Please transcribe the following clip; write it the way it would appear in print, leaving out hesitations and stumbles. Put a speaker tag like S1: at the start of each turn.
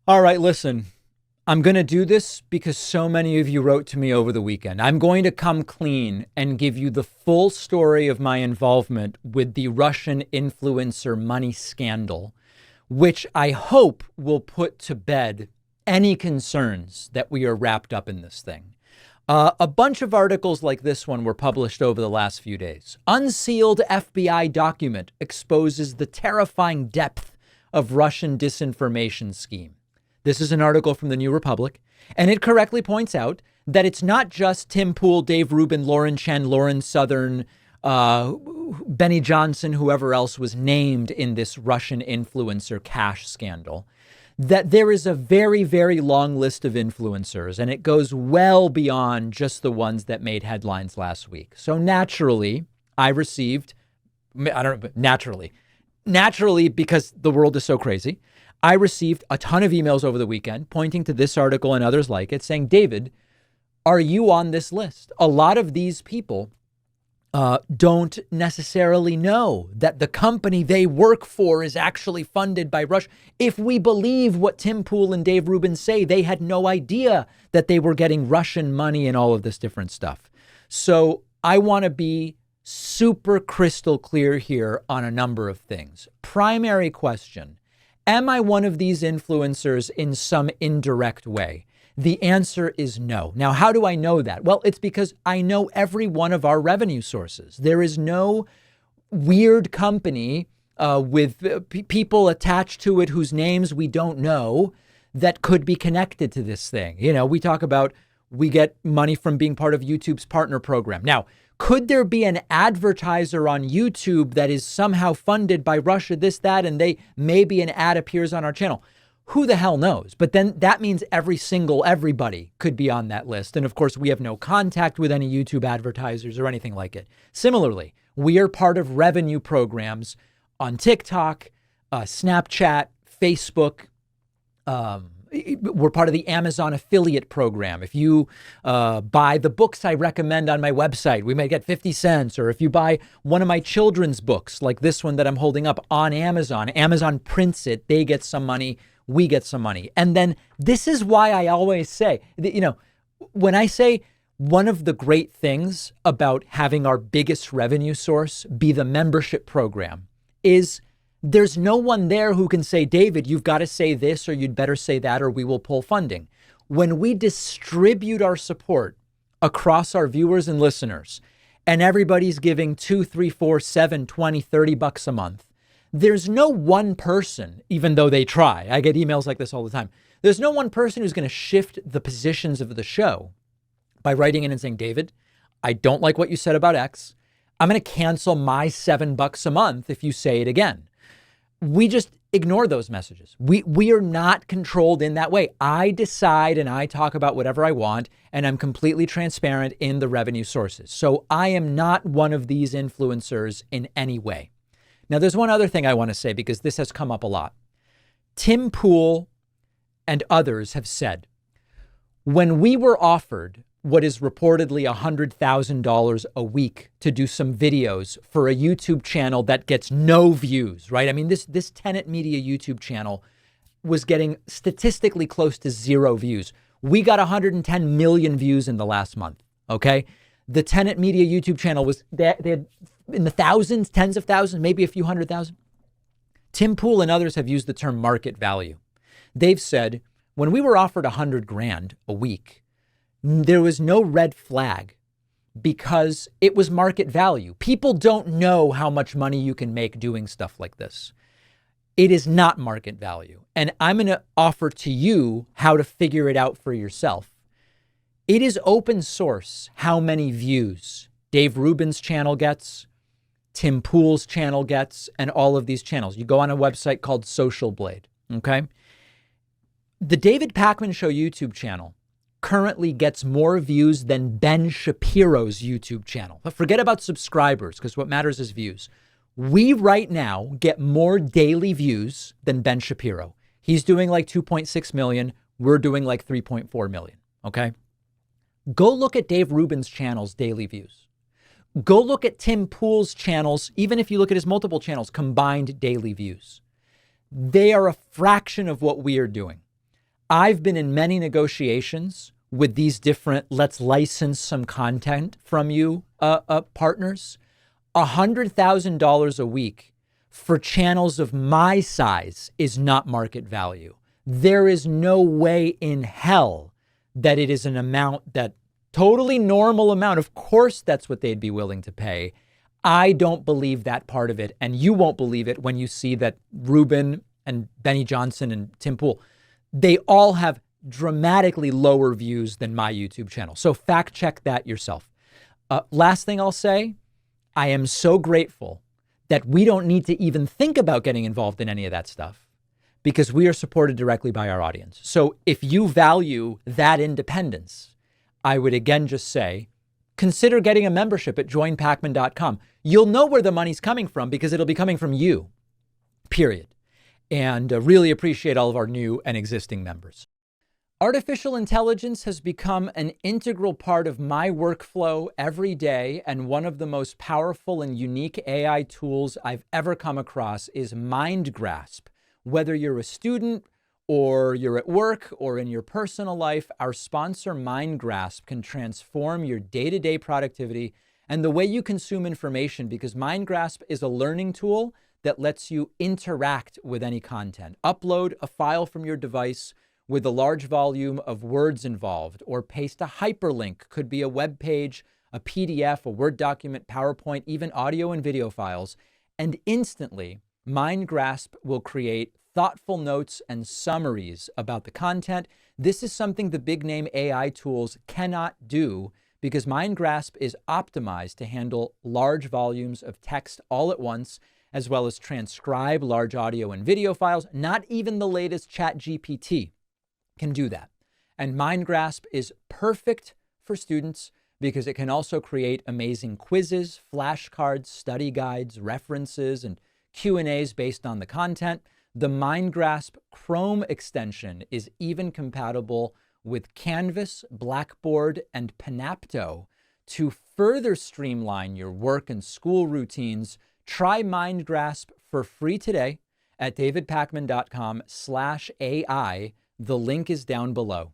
S1: All right, listen, I'm going to do this because so many of you wrote to me over the weekend. I'm going to come clean and give you the full story of my involvement with the Russian influencer money scandal, which I hope will put to bed any concerns that we are wrapped up in this thing. A bunch of articles like this one were published over the last few days. Unsealed FBI document exposes the terrifying depth of Russian disinformation scheme. This is an article from the New Republic, and it correctly points out that it's not just Tim Pool, Dave Rubin, Lauren Chen, Lauren Southern, Benny Johnson, whoever else was named in this Russian influencer cash scandal, that there is a very, very long list of influencers, and it goes well beyond just the ones that made headlines last week. So naturally, I received, I don't know, naturally, because the world is so crazy, I received a ton of emails over the weekend pointing to this article and others like it saying, David, are you on this list? A lot of these people don't necessarily know that the company they work for is actually funded by Russia. If we believe what Tim Pool and Dave Rubin say, they had no idea that they were getting Russian money and all of this different stuff. So I want to be super crystal clear here on a number of things. Primary question. Am I one of these influencers in some indirect way? The answer is no. Now, how do I know that? Well, it's because I know every one of our revenue sources. There is no weird company with people attached to it whose names we don't know that could be connected to this thing. You know, we talk about we get money from being part of YouTube's partner program. Now, could there be an advertiser on YouTube that is somehow funded by Russia, this, that, and maybe an ad appears on our channel? Who the hell knows? But then that means everybody could be on that list. And of course, we have no contact with any YouTube advertisers or anything like it. Similarly, we are part of revenue programs on TikTok, Snapchat, Facebook, we're part of the Amazon affiliate program. If you buy the books I recommend on my website, we may get 50 cents. Or if you buy one of my children's books, like this one that I'm holding up on Amazon, Amazon prints it, they get some money, we get some money. And then this is why I always say, that, you know, when I say one of the great things about having our biggest revenue source be the membership program is there's no one there who can say, David, you've got to say this, or you'd better say that, or we will pull funding. When we distribute our support across our viewers and listeners, and everybody's giving 2, 3, 4, 7, 20, 30 bucks a month, there's no one person, even though they try. I get emails like this all the time. There's no one person who's going to shift the positions of the show by writing in and saying, David, I don't like what you said about X. I'm going to cancel my $7 a month if you say it again. We just ignore those messages. We are not controlled in that way. I decide and I talk about whatever I want, and I'm completely transparent in the revenue sources. So I am not one of these influencers in any way. Now, there's one other thing I want to say because this has come up a lot. Tim Pool and others have said, when we were offered what is reportedly $100,000 a week to do some videos for a YouTube channel that gets no views, right? I mean, this Tenet Media YouTube channel was getting statistically close to 0 views. We got 110 million views in the last month, okay? The Tenet Media YouTube channel was, they had in the thousands, tens of thousands, maybe a few 100,000. Tim Pool and others have used the term market value. They've said, when we were offered 100 grand a week, there was no red flag because it was market value. People don't know how much money you can make doing stuff like this. It is not market value. And I'm going to offer to you how to figure it out for yourself. It is open source how many views Dave Rubin's channel gets, Tim Pool's channel gets, and all of these channels. You go on a website called Social Blade, okay? The David Pakman Show YouTube channel currently gets more views than Ben Shapiro's YouTube channel. But forget about subscribers, because what matters is views. We right now get more daily views than Ben Shapiro. He's doing like 2.6 million. We're doing like 3.4 million. Okay. Go look at Dave Rubin's channel's daily views. Go look at Tim Pool's channels, even if you look at his multiple channels, combined daily views. They are a fraction of what we are doing. I've been in many negotiations with these different, let's license some content from you partners. $100,000 a week for channels of my size is not market value. There is no way in hell that it is an amount that totally normal amount. Of course, that's what they'd be willing to pay. I don't believe that part of it. And you won't believe it when you see that Ruben and Benny Johnson and Tim Pool, they all have dramatically lower views than my YouTube channel. So fact check that yourself. Last thing I'll say, I am so grateful that we don't need to even think about getting involved in any of that stuff because we are supported directly by our audience. So if you value that independence, I would again just say, consider getting a membership at joinpakman.com. You'll know where the money's coming from because it'll be coming from you, period. And really appreciate all of our new and existing members. Artificial intelligence has become an integral part of my workflow every day, and one of the most powerful and unique AI tools I've ever come across is MindGrasp. Whether you're a student or you're at work or in your personal life, our sponsor MindGrasp can transform your day-to-day productivity and the way you consume information, because MindGrasp is a learning tool that lets you interact with any content. Upload a file from your device with a large volume of words involved, or paste a hyperlink, could be a web page, a PDF, a Word document, PowerPoint, even audio and video files, and instantly MindGrasp will create thoughtful notes and summaries about the content. This is something the big name AI tools cannot do because MindGrasp is optimized to handle large volumes of text all at once, as well as transcribe large audio and video files. Not even the latest ChatGPT can do that. And MindGrasp is perfect for students because it can also create amazing quizzes, flashcards, study guides, references, and Q&As based on the content. The MindGrasp Chrome extension is even compatible with Canvas, Blackboard, and Panapto to further streamline your work and school routines. Try MindGrasp for free today at davidpakman.com/AI. The link is down below.